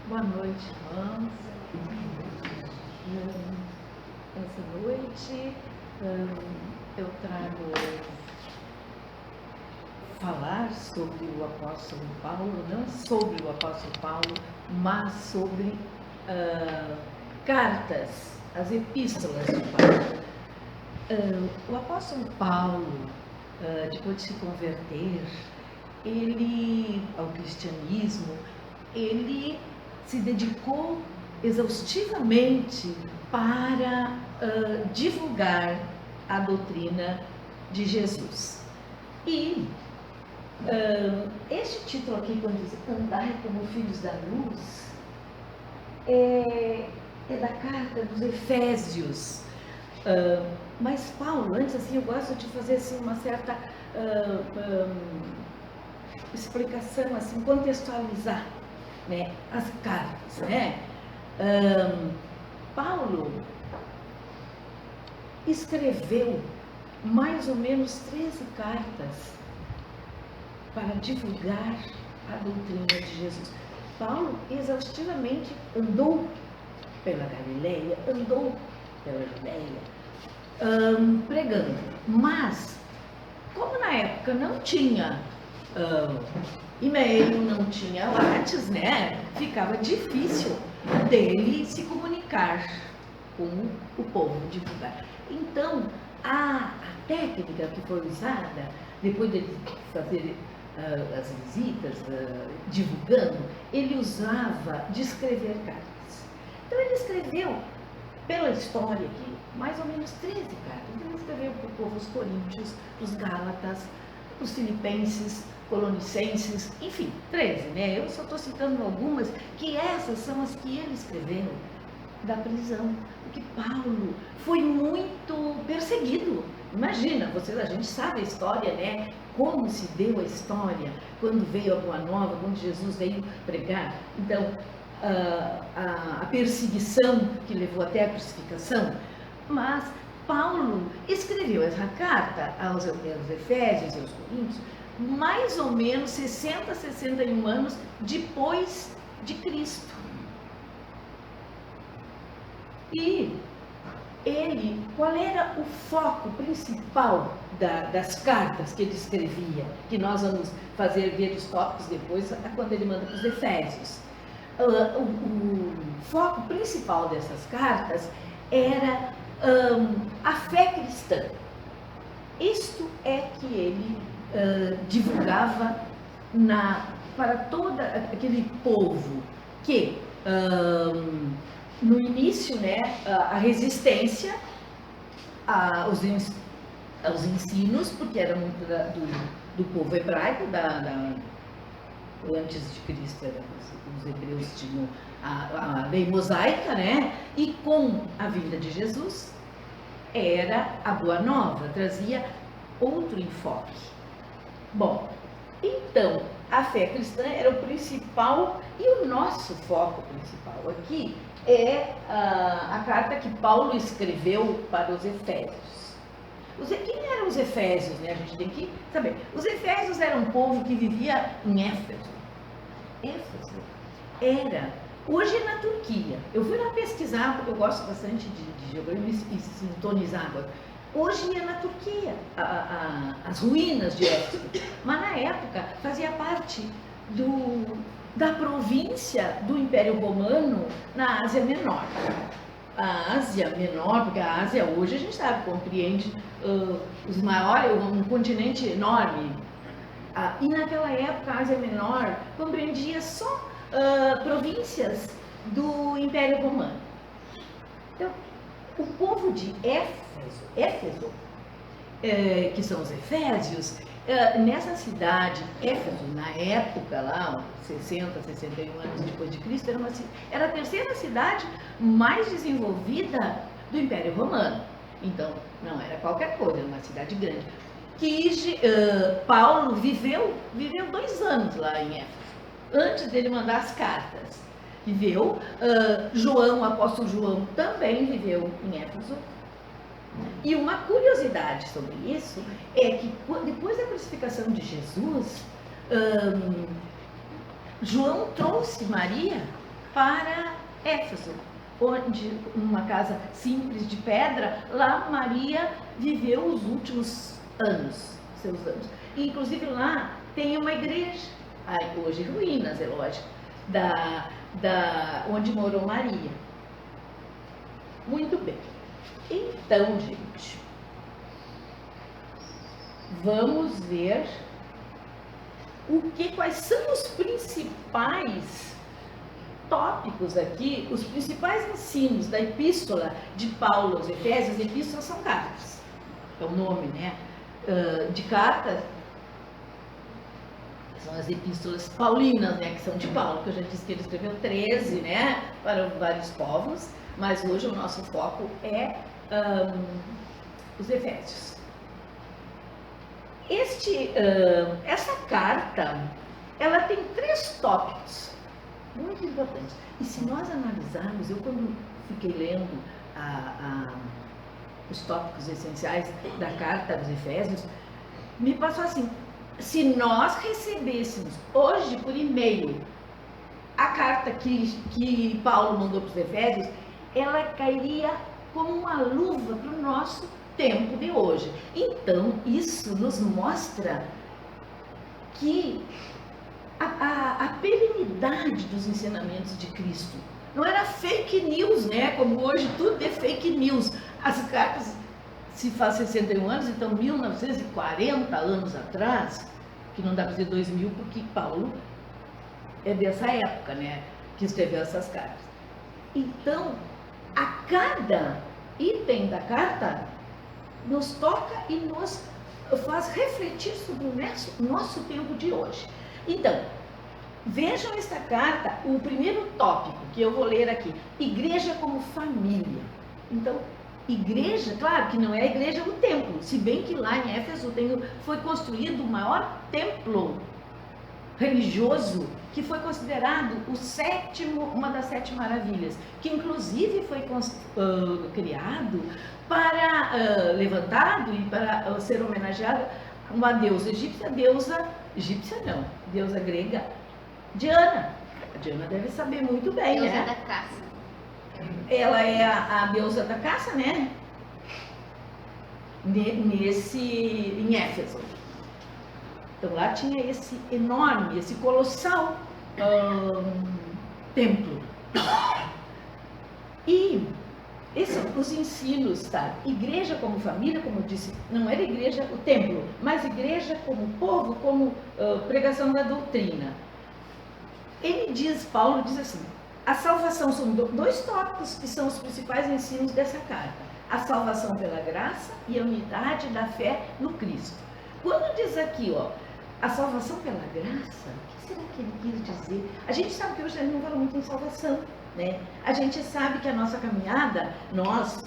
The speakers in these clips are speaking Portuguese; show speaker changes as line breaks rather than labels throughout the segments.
Boa noite, irmãos. Essa noite eu trago falar sobre o apóstolo Paulo, não sobre o apóstolo Paulo, mas sobre cartas, as epístolas de Paulo. O apóstolo Paulo, depois de se converter, ele ao cristianismo, ele se dedicou exaustivamente para divulgar a doutrina de Jesus. E este título aqui, quando diz Andai como filhos da luz, é da carta dos Efésios. Mas Paulo, antes assim, eu gosto de fazer assim, uma certa explicação, assim, contextualizar, né, as cartas, né? Paulo escreveu mais ou menos 13 cartas para divulgar a doutrina de Jesus. Paulo exaustivamente andou pela Galileia, andou pela Judeia, pregando. Mas, como na época não tinha e-mail, não tinha WhatsApp, né? Ficava difícil dele se comunicar com o povo, divulgar. Então, a técnica que foi usada, depois de fazer as visitas, divulgando, ele usava de escrever cartas. Então, ele escreveu, pela história aqui, mais ou menos 13 cartas. Então, ele escreveu para o povo, os coríntios, os gálatas, os filipenses, colonicenses, enfim, 13, né? Eu só estou citando algumas, que essas são as que ele escreveu da prisão, porque Paulo foi muito perseguido. Imagina, a gente sabe a história, né? Como se deu a história quando veio a Boa Nova, quando Jesus veio pregar. Então, a perseguição que levou até a crucificação. Mas Paulo escreveu essa carta aos Efésios e aos Coríntios mais ou menos 60, 61 anos depois de Cristo. E ele, qual era o foco principal das cartas que ele escrevia? Que nós vamos ver os tópicos depois, quando ele manda para os Efésios. O foco principal dessas cartas era a fé cristã. Isto é que ele divulgava para todo aquele povo que no início, né, a resistência aos ensinos, porque era muito do povo hebraico, antes de Cristo, os hebreus tinham a lei mosaica, né? E com a vinda de Jesus, era a Boa Nova, trazia outro enfoque. Bom, então, a fé cristã era o principal, e o nosso foco principal aqui é a carta que Paulo escreveu para os Efésios. Quem eram os Efésios, né? A gente tem que saber. Os Efésios eram um povo que vivia em Éfeso. Éfeso era, hoje é na Turquia. Eu fui lá pesquisar, porque eu gosto bastante de geografia e sintonizar agora. Hoje é na Turquia, as ruínas de Éfeso. Mas na época fazia parte da província do Império Romano na Ásia Menor. A Ásia Menor, porque a Ásia hoje a gente sabe, compreende os maiores, um continente enorme. E naquela época a Ásia Menor compreendia só províncias do Império Romano. Então, o povo de Éfeso, que são os Efésios, nessa cidade, Éfeso, na época lá, 60, 61 anos depois de Cristo, era a terceira cidade mais desenvolvida do Império Romano. Então, não era qualquer coisa, era uma cidade grande. Paulo viveu 2 anos lá em Éfeso, antes dele mandar as cartas. Viveu, o apóstolo João também viveu em Éfeso. E uma curiosidade sobre isso é que depois da crucificação de Jesus, João trouxe Maria para Éfeso, onde, numa casa simples de pedra, lá Maria viveu os últimos anos, seus anos. E, inclusive lá tem uma igreja, hoje ruínas, é lógico, onde morou Maria. Muito bem. Então, gente, vamos ver quais são os principais tópicos aqui, os principais ensinos da epístola de Paulo aos Efésios. Epístolas são cartas, é o nome, né? De cartas, são as epístolas paulinas, né? Que são de Paulo, que eu já disse que ele escreveu 13, né? Para vários povos, mas hoje o nosso foco é os Efésios. Essa carta, ela tem 3 tópicos muito importantes. E se nós analisarmos, eu quando fiquei lendo os tópicos essenciais da carta aos Efésios, me passou assim: se nós recebêssemos hoje por e-mail a carta que Paulo mandou para os Efésios, ela cairia como uma luva para o nosso tempo de hoje. Então, isso nos mostra que a perenidade dos ensinamentos de Cristo não era fake news, né? Como hoje tudo é fake news. As cartas se faz 61 anos, então 1940 anos atrás, que não dá para dizer 2000, porque Paulo é dessa época, né? Que escreveu essas cartas. Então, a cada item da carta nos toca e nos faz refletir sobre o nosso tempo de hoje. Então, vejam esta carta, o primeiro tópico que eu vou ler aqui: igreja como família. Então, igreja, claro que não é a igreja, o templo, se bem que lá em Éfeso foi construído o maior templo religioso, que foi considerado uma das 7 maravilhas, que inclusive foi criado para, levantado e para ser homenageado uma deusa egípcia, deusa grega, Diana. A Diana deve saber muito bem,
deusa,
né?
Da caça.
Ela é a deusa da caça, né? Em Éfeso. Então lá tinha esse enorme, esse colossal templo. E os ensinos, tá? Igreja como família, como eu disse, não era igreja, o templo, mas igreja como povo, como pregação da doutrina. Paulo diz assim: a salvação são 2 tópicos que são os principais ensinos dessa carta: a salvação pela graça e a unidade da fé no Cristo. Quando diz aqui, a salvação pela graça, o que será que ele quis dizer? A gente sabe que hoje a gente não fala muito em salvação, né? A gente sabe que a nossa caminhada, nós,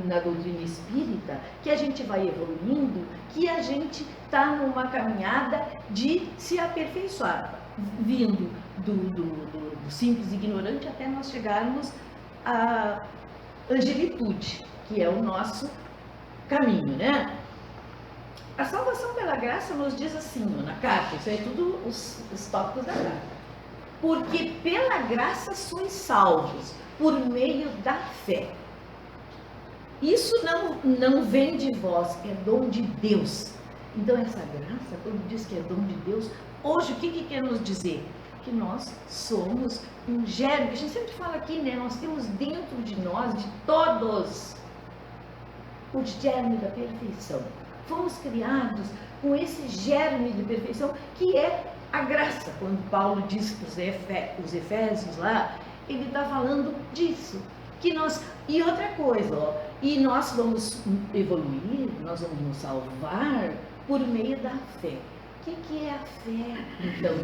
na doutrina espírita, que a gente vai evoluindo, que a gente está numa caminhada de se aperfeiçoar, vindo do simples ignorante até nós chegarmos à angelitude, que é o nosso caminho, né? A salvação pela graça nos diz assim, na carta, isso aí é tudo os tópicos da carta: porque pela graça sois salvos, por meio da fé. Isso não vem de vós, é dom de Deus. Então essa graça, quando diz que é dom de Deus, hoje o que quer nos dizer? Que nós somos um germe, a gente sempre fala aqui, né? Nós temos dentro de nós, de todos, o germe da perfeição. Fomos criados com esse germe de perfeição, que é a graça. Quando Paulo diz para os Efésios lá, ele está falando disso. E outra coisa, e nós vamos evoluir, nós vamos nos salvar por meio da fé. O que é a fé, então,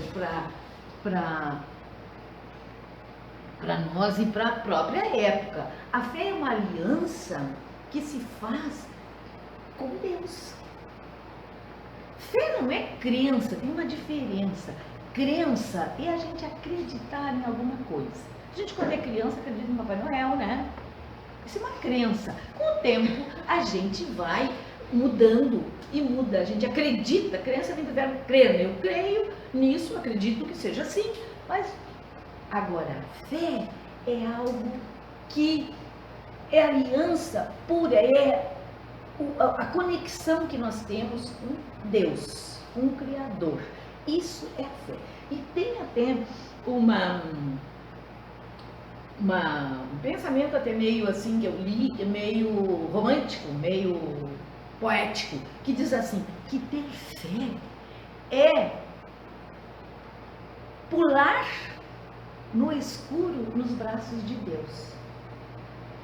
para nós e para a própria época? A fé é uma aliança que se faz com Deus. Fé não é crença, tem uma diferença. Crença é a gente acreditar em alguma coisa. A gente, quando é criança, acredita em Papai Noel, né? Isso é uma crença. Com o tempo, a gente vai mudando e muda. A gente acredita, crença vem do verbo crer, né? Eu creio nisso, acredito que seja assim, mas Agora, a fé é algo que é aliança pura, é a conexão que nós temos com Deus, com o Criador. Isso é fé. E tem até um pensamento até meio assim que eu li, meio romântico, meio poético, que diz assim, que ter fé é pular no escuro nos braços de Deus.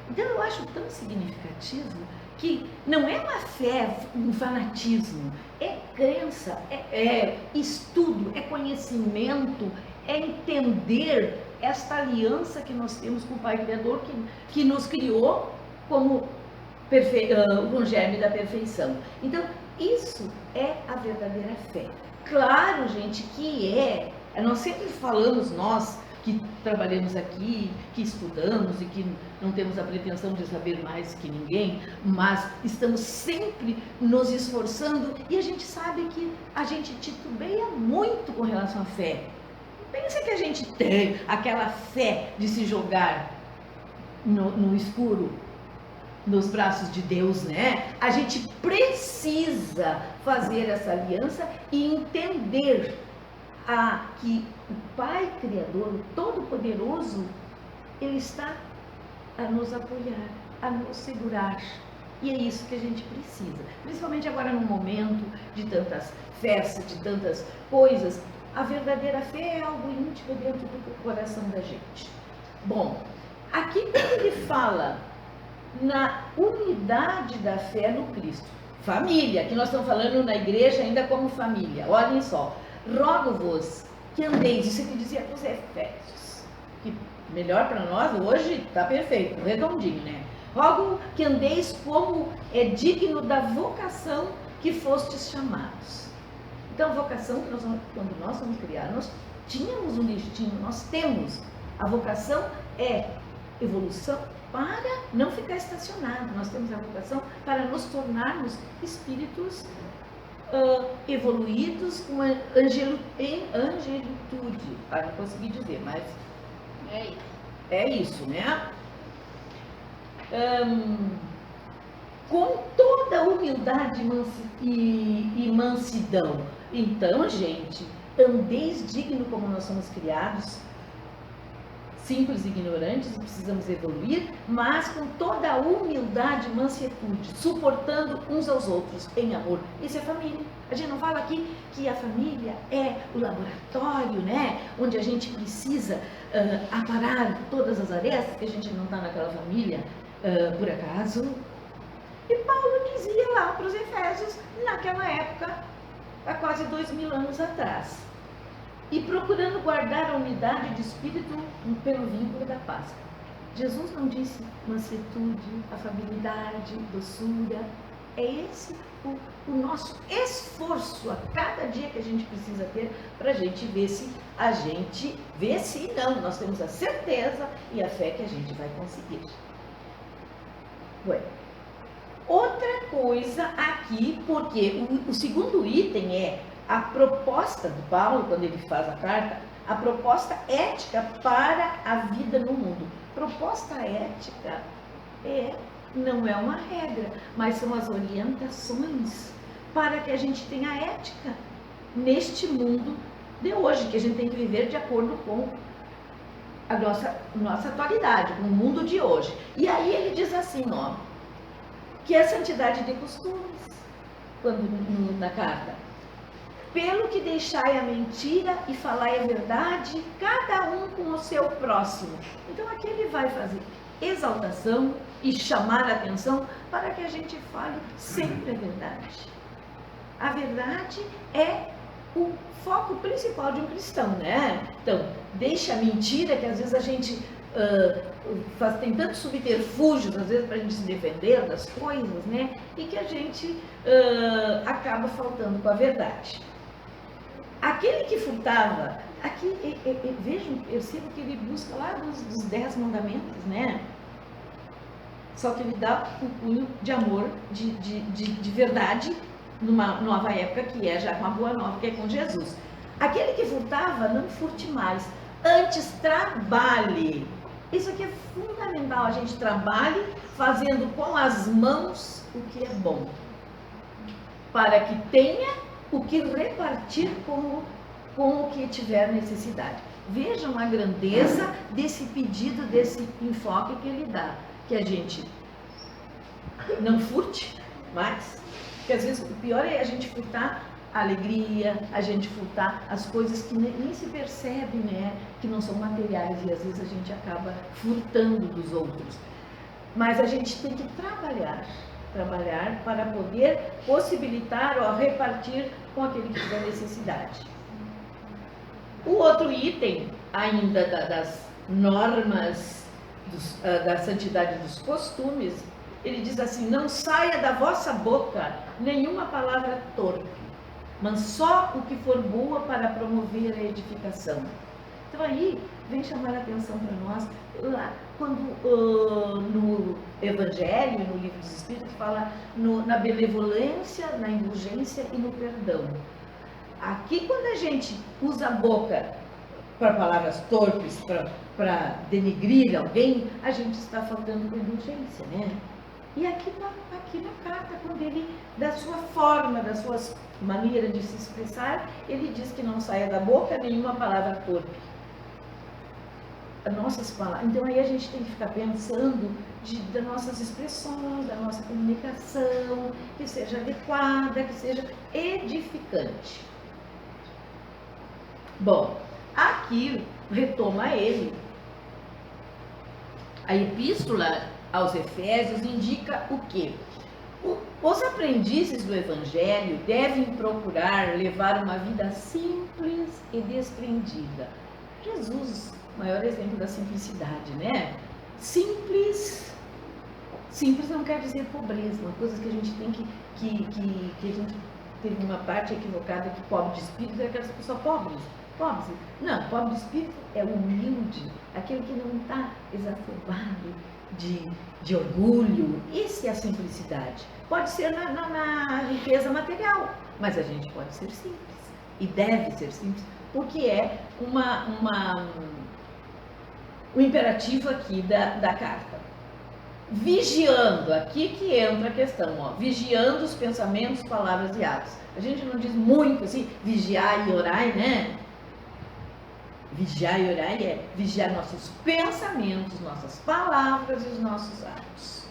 Então eu acho tão significativo que não é uma fé, um fanatismo, é crença, é estudo, é conhecimento, é entender esta aliança que nós temos com o Pai Criador, que nos criou como o germe da perfeição. Então, isso é a verdadeira fé. Claro, gente, que nós sempre falamos, nós que trabalhamos aqui, que estudamos e que não temos a pretensão de saber mais que ninguém, mas estamos sempre nos esforçando e a gente sabe que a gente titubeia muito com relação à fé. Pensa que a gente tem aquela fé de se jogar no escuro, nos braços de Deus, né? A gente precisa fazer essa aliança e entender que o Pai Criador, o Todo-Poderoso, Ele está a nos apoiar, a nos segurar. E é isso que a gente precisa. Principalmente agora num momento de tantas festas, de tantas coisas. A verdadeira fé é algo íntimo dentro do coração da gente. Bom, aqui quando ele fala na unidade da fé no Cristo, família, que nós estamos falando na igreja ainda como família, olhem só. Rogo-vos que andeis, isso que dizia para os Efésios, que melhor para nós hoje está perfeito, redondinho, né? Rogo que andeis como é digno da vocação que fostes chamados. Então, vocação, quando nós somos criados, nós tínhamos um destino, nós temos. A vocação é evolução para não ficar estacionado, nós temos a vocação para nos tornarmos espíritos evoluídos com em angelitude. Não consegui dizer, mas é isso, né? Com toda a humildade e mansidão. Então, gente, andeis digno como nós somos criados, simples e ignorantes, e precisamos evoluir, mas com toda a humildade e mansuetude, suportando uns aos outros em amor. Isso é família. A gente não fala aqui que a família é o laboratório, né? Onde a gente precisa aparar todas as arestas, que a gente não está naquela família por acaso. E Paulo dizia lá para os Efésios, naquela época, há quase 2000 anos atrás. E procurando guardar a unidade de espírito pelo vínculo da paz. Jesus não disse mansuetude, afabilidade, doçura. É esse o nosso esforço a cada dia que a gente precisa ter para a gente ver se não, nós temos a certeza e a fé que a gente vai conseguir. Ué. Outra coisa aqui, porque o segundo item é a proposta do Paulo, quando ele faz a carta, a proposta ética para a vida no mundo. Proposta ética não é uma regra, mas são as orientações para que a gente tenha ética neste mundo de hoje, que a gente tem que viver de acordo com a nossa atualidade, com o mundo de hoje. E aí ele diz assim, ó, que é santidade de costumes, na carta. Pelo que deixai a mentira e falai a verdade, cada um com o seu próximo. Então aqui ele vai fazer exaltação e chamar a atenção para que a gente fale sempre a verdade. A verdade é o foco principal de um cristão, né? Então, deixa a mentira, que às vezes a gente tem tantos subterfúgios, às vezes, para a gente se defender das coisas, né? E que a gente acaba faltando com a verdade. Aquele que furtava, aqui percebo que ele busca lá dos 10 mandamentos, né? Só que ele dá um cunho de amor, de verdade, numa nova época, que é já com a boa nova, que é com Jesus. Aquele que furtava, não furte mais, Antes, trabalhe. Isso aqui é fundamental, a gente trabalhe fazendo com as mãos o que é bom, para que tenha o que repartir com o que tiver necessidade. Vejam a grandeza desse pedido, desse enfoque que ele dá, que a gente não furte mais, porque às vezes o pior é a gente furtar a alegria, a gente furtar as coisas que nem se percebe, né? Que não são materiais, e às vezes a gente acaba furtando dos outros. Mas a gente tem que trabalhar para poder possibilitar ou repartir com aquele que tiver necessidade. O outro item, ainda das normas da santidade dos costumes, ele diz assim: não saia da vossa boca nenhuma palavra torpe, mas só o que for boa para promover a edificação. Então aí vem chamar a atenção para nós, lá, quando no Evangelho, no Livro dos Espíritos, fala na benevolência, na indulgência e no perdão. Aqui, quando a gente usa a boca para palavras torpes, para denigrir alguém, a gente está faltando com indulgência, né? E aqui na carta, quando ele, da sua forma, da sua maneira de se expressar, ele diz que não saia da boca nenhuma palavra torpe. As nossas palavras. Então aí a gente tem que ficar pensando das nossas expressões, da nossa comunicação, que seja adequada, que seja edificante. Bom, aqui retoma ele. A epístola aos Efésios indica o quê? Os aprendizes do Evangelho devem procurar levar uma vida simples e desprendida. Jesus, maior exemplo da simplicidade, né? Simples não quer dizer pobreza, uma coisa que a gente tem que a gente teve uma parte equivocada, que pobre de espírito é aquelas pessoas pobres. Não, pobre de espírito é humilde, aquele que não está exacerbado de orgulho. Isso é a simplicidade. Pode ser na riqueza material, mas a gente pode ser simples e deve ser simples, porque é o imperativo aqui da carta. Vigiando, aqui que entra a questão, ó, vigiando os pensamentos, palavras e atos. A gente não diz muito assim, vigiar e orar, né? Vigiar e orar é vigiar nossos pensamentos, nossas palavras e os nossos atos.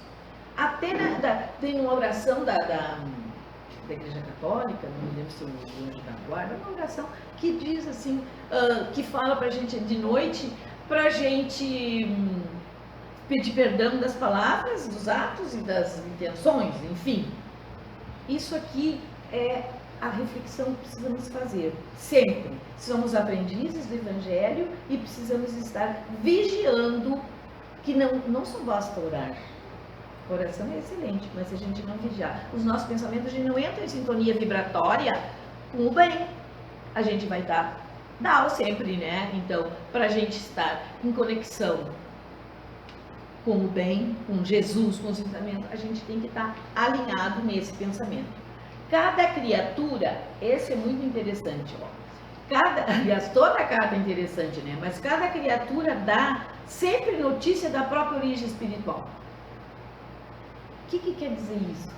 Até tem uma oração da Igreja Católica, não me lembro se é o Anjo da Guarda, uma oração que diz assim, que fala pra gente de noite, pra gente pedir perdão das palavras, dos atos e das intenções, enfim. Isso aqui é a reflexão que precisamos fazer sempre. Somos aprendizes do Evangelho e precisamos estar vigiando, que não só basta orar. A oração é excelente, mas se a gente não vigiar, os nossos pensamentos, a gente não entra em sintonia vibratória com o bem. A gente vai estar mal sempre, né? Então, para a gente estar em conexão com o bem, com Jesus, com os ensinamentos, a gente tem que estar alinhado nesse pensamento. Cada criatura, esse é muito interessante, ó. Aliás, toda a carta é interessante, né? Mas cada criatura dá sempre notícia da própria origem espiritual. O que quer dizer isso?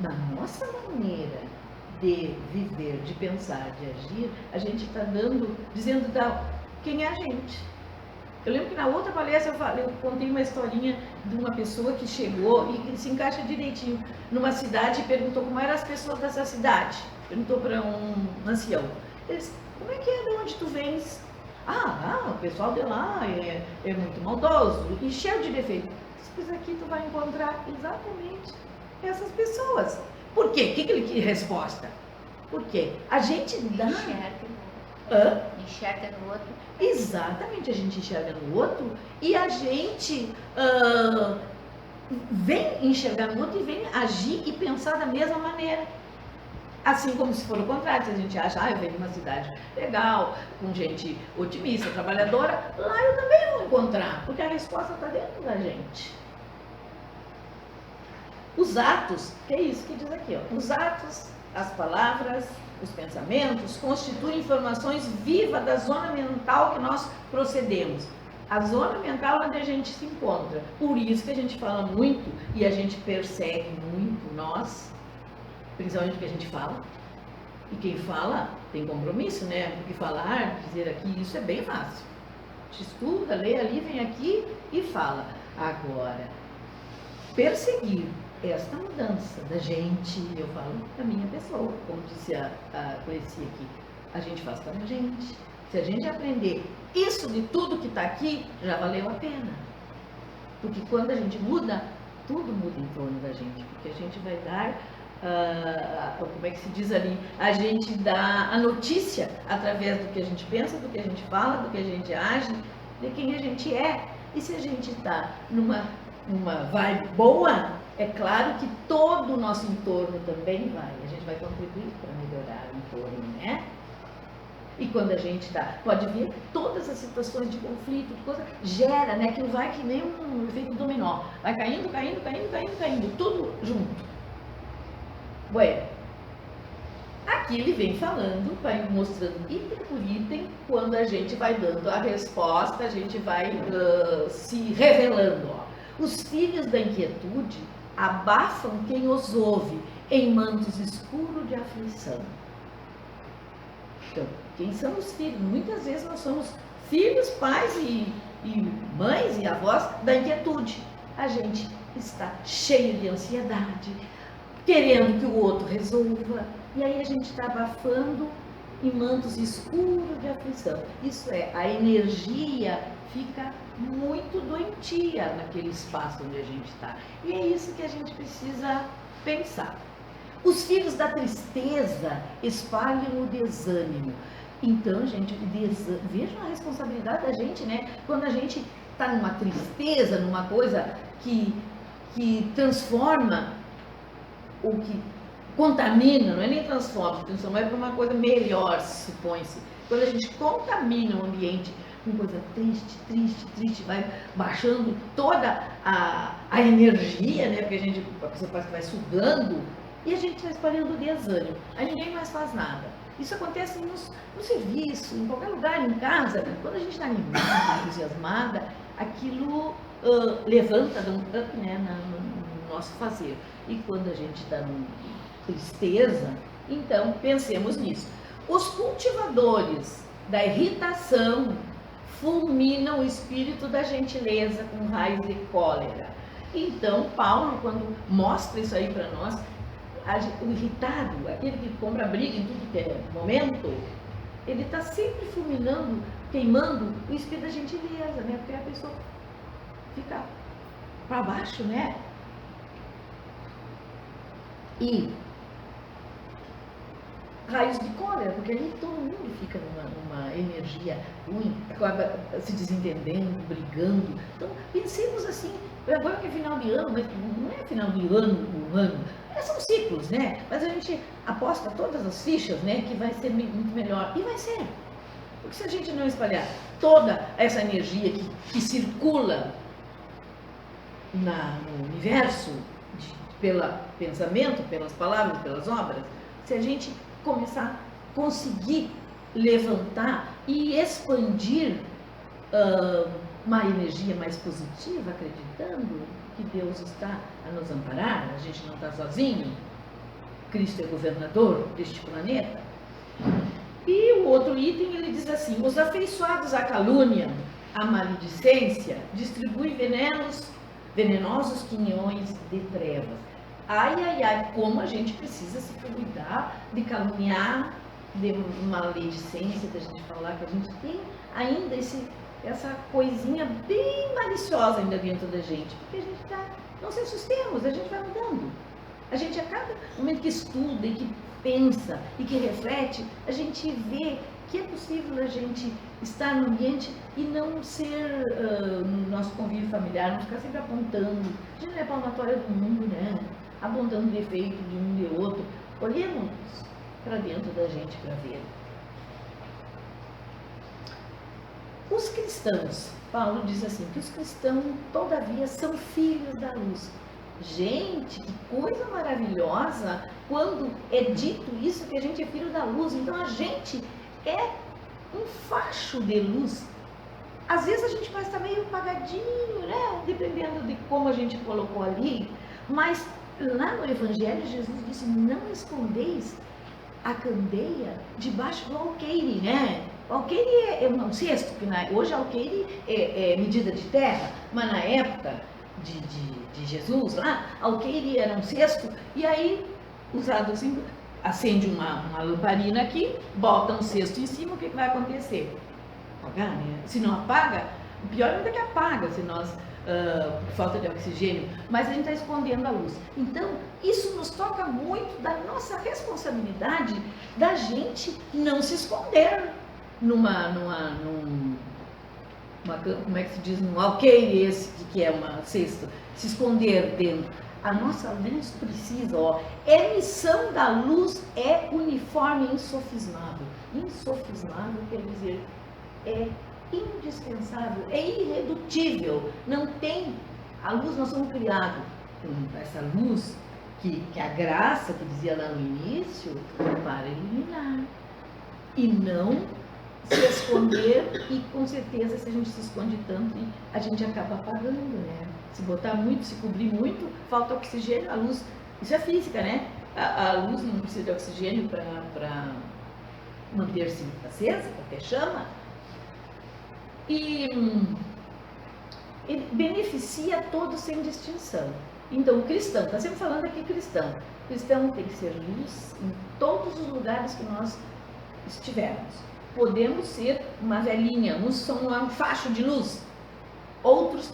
Na nossa maneira de viver, de pensar, de agir, a gente está dizendo quem é a gente. Eu lembro que na outra palestra eu contei uma historinha de uma pessoa que chegou e que se encaixa direitinho numa cidade e perguntou como eram as pessoas dessa cidade. Perguntou para um ancião. Ele disse, como é que é, de onde tu vens? O pessoal de lá é muito maldoso e cheio de defeitos. Pois aqui tu vai encontrar exatamente essas pessoas. Por quê? Que resposta? Por quê? A gente dá...
Enxerga no outro.
Exatamente, a gente enxerga no outro e a gente vem enxergar no outro e vem agir e pensar da mesma maneira. Assim como se for o contrário, se a gente acha, eu venho de uma cidade legal, com gente otimista, trabalhadora, lá eu também vou encontrar, porque a resposta está dentro da gente. Os atos, que é isso que diz aqui, ó, os atos, as palavras os pensamentos constituem informações vivas da zona mental que nós procedemos. A zona mental onde a gente se encontra. Por isso que a gente fala muito e a gente persegue muito nós, principalmente o que a gente fala. E quem fala tem compromisso, né? Porque falar, dizer aqui, isso é bem fácil. Te estuda, lê ali, vem aqui e fala. Agora, perseguir esta mudança da gente, eu falo da minha pessoa, como disse a Cleci aqui, a gente faz para a gente. Se a gente aprender isso de tudo que está aqui, já valeu a pena. Porque quando a gente muda, tudo muda em torno da gente. Porque a gente vai dar, como é que se diz ali, a gente dá a notícia através do que a gente pensa, do que a gente fala, do que a gente age, de quem a gente é. E se a gente está numa vibe boa, é claro que todo o nosso entorno também vai. A gente vai contribuir para melhorar o entorno, né? E quando a gente pode ver todas as situações de conflito, de coisa, gera, né? Aquilo vai que nem um efeito dominó. Vai caindo, caindo, caindo, caindo, caindo, tudo junto. Bueno, aqui ele vem falando, vai mostrando item por item, quando a gente vai dando a resposta, a gente vai se revelando. Ó. Os filhos da inquietude abafam quem os ouve em mantos escuros de aflição. Então, quem são os filhos? Muitas vezes nós somos filhos, pais e mães e avós da inquietude. A gente está cheio de ansiedade, querendo que o outro resolva, e aí a gente está abafando em mantos escuros de aflição. Isso é, a energia fica muito doentia naquele espaço onde a gente está. E é isso que a gente precisa pensar. Os filhos da tristeza espalham o desânimo. Então, gente, vejam a responsabilidade da gente, né? Quando a gente está numa tristeza, numa coisa que transforma, ou que contamina, não é nem transforma é para uma coisa melhor, supõe-se. Quando a gente contamina o ambiente com coisa triste, vai baixando toda a energia, né? Porque a pessoa parece que vai sugando, e a gente está espalhando desânimo. Aí ninguém mais faz nada. Isso acontece no serviço, em qualquer lugar, em casa. Quando a gente está animada, entusiasmada, aquilo levanta, dá um up, né, no nosso fazer. E quando a gente está em tristeza, então pensemos nisso. Os cultivadores da irritação fulminam o espírito da gentileza com raiz de cólera. Então, Paulo, quando mostra isso aí para nós, o irritado, aquele que compra briga em tudo que é momento, ele está sempre fulminando, queimando o espírito da gentileza, né? Porque a pessoa fica para baixo, né? E raios de cólera, porque ali todo mundo fica numa energia ruim, acaba se desentendendo, brigando. Então, pensemos assim, agora que é final de ano, mas não é final de ano, são ciclos, né? Mas a gente aposta todas as fichas, né, que vai ser muito melhor. E vai ser. Porque se a gente não espalhar toda essa energia que circula no universo, pelo pensamento, pelas palavras, pelas obras, se a gente começar a conseguir levantar e expandir uma energia mais positiva, acreditando que Deus está a nos amparar, a gente não está sozinho, Cristo é governador deste planeta. E o outro item, ele diz assim: os afeiçoados à calúnia, à maledicência, distribuem venenosos quinhões de trevas. Ai, como a gente precisa se cuidar de caluniar, de maledicência, da gente falar que a gente tem ainda essa coisinha bem maliciosa ainda dentro da gente, porque a gente não se assustemos, a gente vai mudando. A gente, a cada momento que estuda e que pensa e que reflete, a gente vê que é possível a gente estar no ambiente e não ser, no nosso convívio familiar, não ficar sempre apontando. A gente não é palmatória do mundo, né? Apontando defeito de um e outro. Olhemos para dentro da gente para ver. Os cristãos, Paulo diz assim, que os cristãos, todavia, são filhos da luz. Gente, que coisa maravilhosa quando é dito isso, que a gente é filho da luz. Então a gente é um facho de luz. Às vezes a gente pode estar meio apagadinho, né? Dependendo de como a gente colocou ali. Mas lá no Evangelho, Jesus disse: não escondeis a candeia debaixo do alqueire, né? O alqueire é um cesto, que hoje alqueire é medida de terra, mas na época de Jesus lá, alqueire era um cesto, e aí, usado assim, acende uma lamparina aqui, bota um cesto em cima, o que vai acontecer? Apagar, né? Se não apaga, o pior ainda é que apaga, se nós, por falta de oxigênio, mas a gente está escondendo a luz. Então, isso nos toca muito da nossa responsabilidade da gente não se esconder como é que se diz, num alqueire esse que é uma cesta, se esconder dentro. A nossa luz precisa, missão da luz é uniforme insofismável. Insofismável quer dizer, é indispensável, é irredutível. Não tem, a luz nós somos criados com essa luz que a graça que dizia lá no início, para iluminar e não se esconder. E com certeza, se a gente se esconde tanto, a gente acaba apagando, né? Se botar muito, se cobrir muito, falta oxigênio, a luz, isso é física, né? A luz não precisa de oxigênio para manter-se acesa, para ter chama. E beneficia todos sem distinção. Então, o cristão, está sempre falando aqui cristão. O cristão tem que ser luz em todos os lugares que nós estivermos. Podemos ser uma velhinha, uns são um facho de luz, outros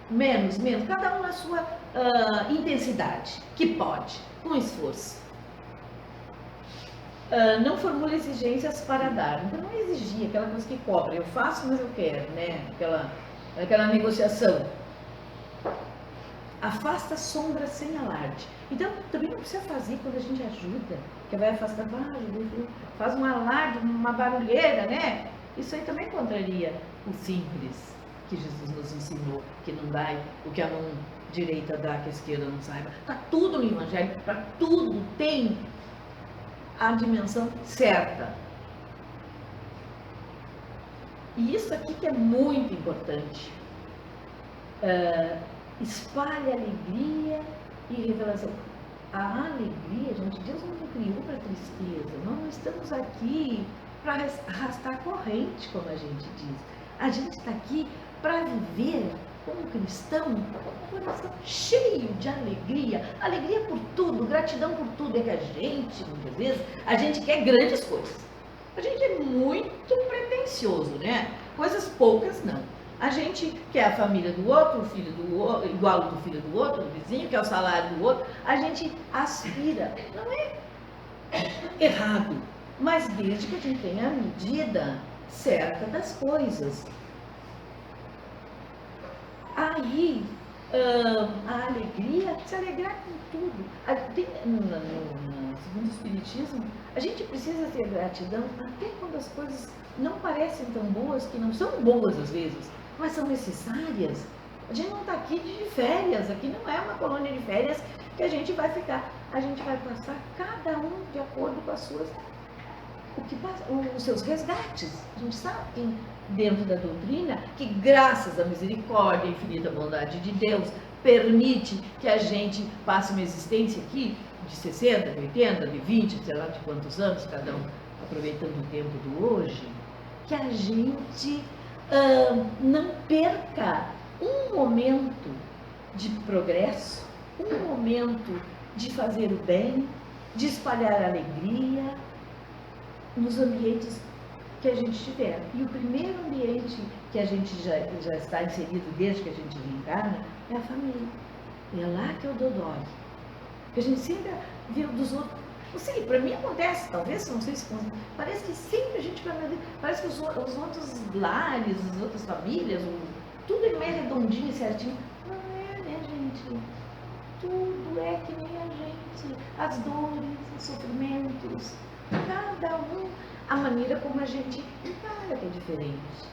menos, cada um na sua intensidade, que pode, com esforço. Não formula exigências para dar. Então, não exigir aquela coisa que cobra. Eu faço, mas eu quero, né? Aquela negociação. Afasta sombra sem alarde. Então, também não precisa fazer quando a gente ajuda, que vai afastar, faz um alarde, uma barulheira, né? Isso aí também contraria o simples que Jesus nos ensinou, que não dá o que a mão direita dá, que a esquerda não saiba. Está tudo no Evangelho, para tudo tem a dimensão certa. E isso aqui que é muito importante. Espalha alegria e revelação. A alegria, gente, Deus não nos criou para tristeza. Nós não estamos aqui para arrastar corrente, como a gente diz. A gente está aqui para viver como cristão, com o coração cheio de alegria. Alegria por tudo, gratidão por tudo. É que a gente, muitas vezes, a gente quer grandes coisas. A gente é muito pretensioso, né? Coisas poucas, não. A gente quer a família do outro, o filho do outro, igual do filho do outro, do vizinho, quer o salário do outro. A gente aspira. Não é errado, mas desde que a gente tenha a medida certa das coisas. Aí, a alegria, se alegrar com tudo. Segundo o Espiritismo, a gente precisa ter gratidão até quando as coisas não parecem tão boas, que não são boas às vezes, mas são necessárias. A gente não está aqui de férias, aqui não é uma colônia de férias que a gente vai ficar. A gente vai passar cada um de acordo com as suas, os seus resgates. A gente sabe dentro da doutrina que graças à misericórdia e infinita bondade de Deus permite que a gente passe uma existência aqui de 60, de 80, de 20, sei lá de quantos anos, cada um aproveitando o tempo do hoje, que a gente não perca um momento de progresso, um momento de fazer o bem, de espalhar a alegria nos ambientes que a gente tiver. E o primeiro ambiente que a gente já está inserido desde que a gente reencarna é a família. É lá que eu dou dói. Porque a gente sempre vê dos outros. Não sei, para mim acontece, talvez, não sei se parece que sempre a gente parece que os outros lares, as outras famílias, tudo é meio redondinho e certinho. Não é, né, gente? Tudo é que nem a gente. As dores, os sofrimentos, cada um, a maneira como a gente encara que é diferente.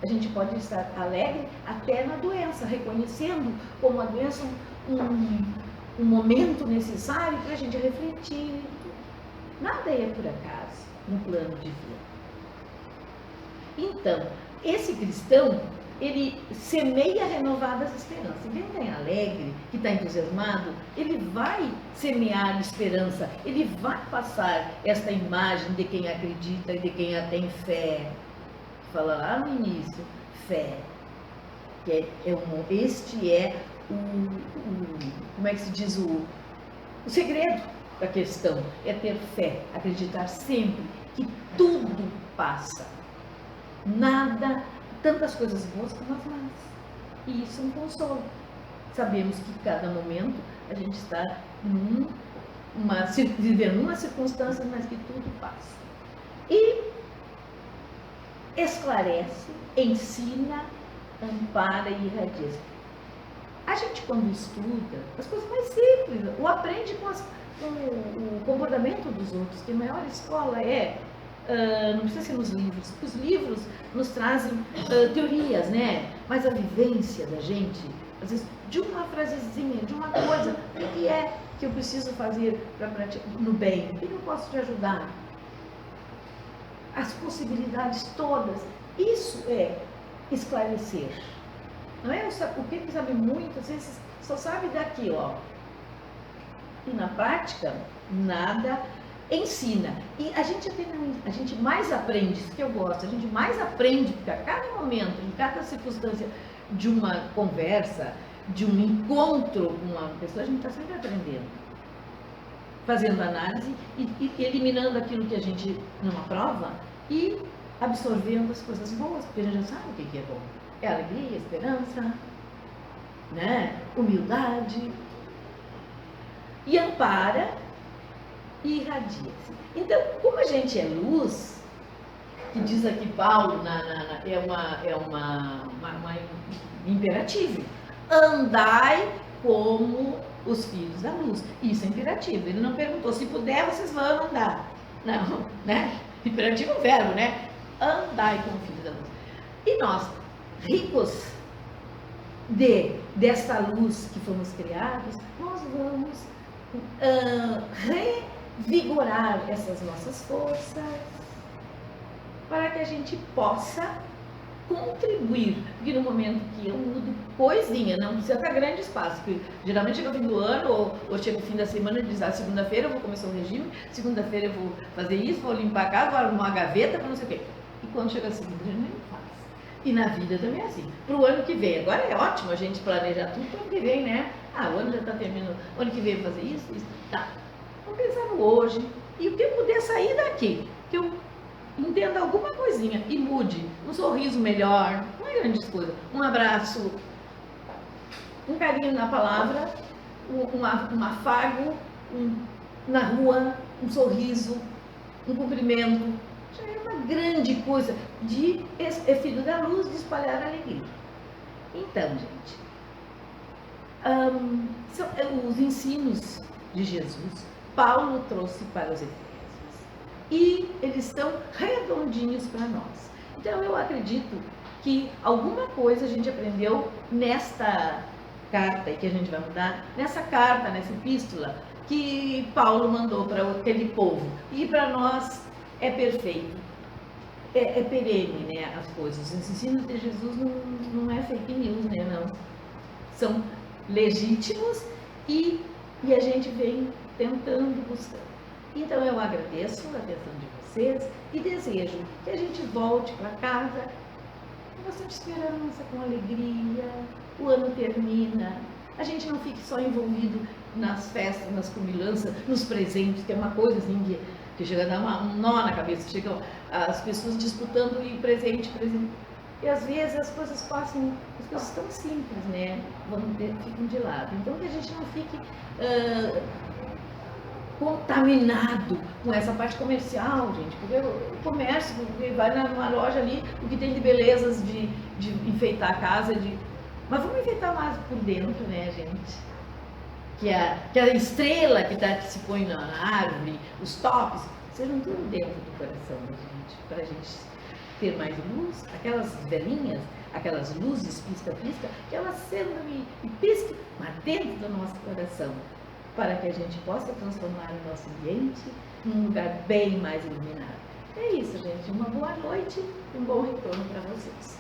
A gente pode estar alegre até na doença, reconhecendo como a doença um momento necessário para a gente refletir. Nada é por acaso no plano divino. Então, esse cristão, ele semeia renovadas esperanças. E quem está alegre, que está entusiasmado, ele vai semear esperança, ele vai passar esta imagem de quem acredita e de quem tem fé. Fala lá no início, fé. Este é como é que se diz o segredo da questão, é ter fé, acreditar sempre que tudo passa. Nada, tantas coisas boas como as más. E isso é um consolo. Sabemos que cada momento a gente está vivendo uma circunstância, mas que tudo passa. E esclarece, ensina, ampara e irradia. A gente, quando estuda, as coisas mais simples, ou aprende com o comportamento dos outros, que a maior escola não precisa ser nos livros. Os livros nos trazem teorias, né? Mas a vivência da gente, às vezes, de uma frasezinha, de uma coisa, o que é que eu preciso fazer para praticar no bem? O que eu posso te ajudar? As possibilidades todas. Isso é esclarecer. Não é o que sabe muito, às vezes só sabe daqui, ó. E na prática, nada ensina. E a gente mais aprende, isso que eu gosto, a gente mais aprende, porque a cada momento, em cada circunstância de uma conversa, de um encontro com uma pessoa, a gente está sempre aprendendo. Fazendo análise e eliminando aquilo que a gente não aprova e absorvendo as coisas boas, porque a gente já sabe o que é bom. É alegria, esperança, né? Humildade. E ampara e irradia-se. Então, como a gente é luz, que diz aqui Paulo, é um imperativo. Andai como os filhos da luz. Isso é imperativo. Ele não perguntou, se puder, vocês vão andar. Não, né? Imperativo é um verbo, né? Andai como filhos da luz. E nós, ricos desta luz que fomos criados, nós vamos revigorar essas nossas forças para que a gente possa contribuir, porque no momento que eu mudo coisinha, não precisa estar grande espaço, porque geralmente chega o fim do ano ou chega o fim da semana e diz, segunda-feira eu vou começar o regime, segunda-feira eu vou fazer isso, vou limpar a casa, vou arrumar uma gaveta para não sei o quê. E quando chega a segunda, a gente nem faz. E na vida também é assim. Para o ano que vem, agora é ótimo a gente planejar tudo para o ano que vem, né? O ano já está terminando, o ano que vem eu vou fazer isso, tá. Vamos pensar no hoje, e o que eu puder sair daqui, que eu entenda alguma coisinha e mude, um sorriso melhor, não é grandes coisas, um abraço, um carinho na palavra, um afago, na rua, um sorriso, um cumprimento, já é uma grande coisa é filho da luz de espalhar a alegria. Então, gente, são os ensinos de Jesus, Paulo trouxe para os Efésios. E eles estão redondinhos para nós. Então, eu acredito que alguma coisa a gente aprendeu nesta carta, e que a gente vai mudar, nessa carta, nessa epístola, que Paulo mandou para aquele povo. E para nós é perfeito. É perene, né, as coisas. Os ensinos de Jesus não é fake news, né, não. São legítimos e a gente vem tentando buscar. Então eu agradeço a atenção de vocês e desejo que a gente volte para casa com bastante esperança, com alegria. O ano termina, a gente não fique só envolvido nas festas, nas comilanças, nos presentes, que é uma coisa assim que chega a dar um nó na cabeça, chegam as pessoas disputando e presente. E às vezes as coisas passam, as coisas tão simples, né? Ficam de lado. Então que a gente não fique contaminado com essa parte comercial, gente, porque o comércio, vai numa loja ali, o que tem de belezas de enfeitar a casa, mas vamos enfeitar mais por dentro, né, gente? Que a estrela que se põe na árvore, os tops, sejam tudo dentro do coração da gente, para a gente ter mais luz. Aquelas velhinhas, aquelas luzes pisca-pisca, que ela acenda e pisque, mas dentro do nosso coração, para que a gente possa transformar o nosso ambiente num lugar bem mais iluminado. É isso, gente. Uma boa noite e um bom retorno para vocês.